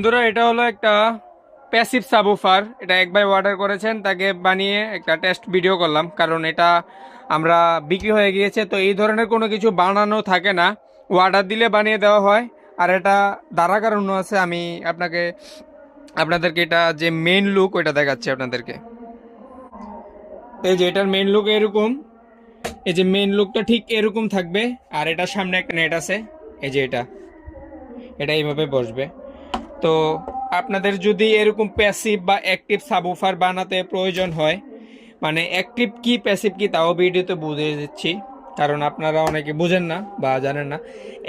বন্ধুরা এটা হলো একটা প্যাসিভ সাবউফার। এটা এক ভাই অর্ডার করেছেন, তাকে বানিয়ে একটা টেস্ট ভিডিও করলাম, কারণ এটা আমরা বিক্রি হয়ে গিয়েছে। তো এই ধরনের কোনো কিছু বানানো থাকে না, অর্ডার দিলে বানিয়ে দেওয়া হয়। আর এটা দাঁড়া কারণ আছে, আমি আপনাদেরকে এটা যে মেইন লুক ওইটা দেখাচ্ছি আপনাদেরকে। এই যে এটার মেইন লুক এরকম, এই যে মেইন লুকটা ঠিক এরকম থাকবে। আর এটার সামনে একটা নেট আছে, এই যে এটা এটা এইভাবে বসবে। তো আপনাদের যদি এরকম প্যাসিভ বা অ্যাক্টিভ সাবউফার বানাতে প্রয়োজন হয়, মানে অ্যাক্টিভ কি প্যাসিভ কি তাও ভিডিওতে বুঝিয়ে দিচ্ছি, কারণ আপনারা অনেকে বুঝেন না বা জানেন না।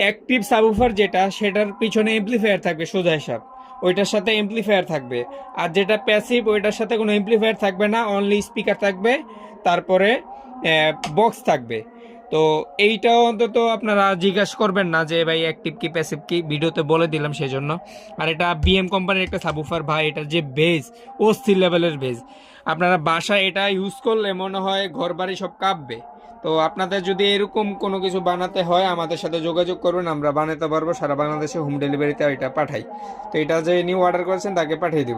অ্যাক্টিভ সাবউফার যেটা, সেটার পিছনে এমপ্লিফায়ার থাকবে সোজা হিসাব, ওইটার সাথে এমপ্লিফায়ার থাকবে। আর যেটা প্যাসিভ ওইটার সাথে কোনো এমপ্লিফায়ার থাকবে না, অনলি স্পিকার থাকবে, তারপরে বক্স থাকবে। তো এইটাও অন্তত আপনারা জিজ্ঞাসা করবেন না যে ভাই অ্যাক্টিভ কি প্যাসিভ কি, ভিডিওতে বলে দিলাম সেজন্য। আর এটা বিএম কোম্পানির একটা সাবউফার ভাই, এটার যে বেজ অস্থির লেভেলের বেজ। আপনারা বাসায় এটা ইউজ করলে মনে হয় ঘর বাড়ি সব কাঁপবে। তো আপনাদের যদি এরকম কোনো কিছু বানাতে হয় আমাদের সাথে যোগাযোগ করবেন, আমরা বানাতে পারবো। সারা বাংলাদেশে হোম ডেলিভারিতে এটা পাঠাই। তো এটা যে নিউ অর্ডার করেছেন তাকে পাঠিয়ে দিব।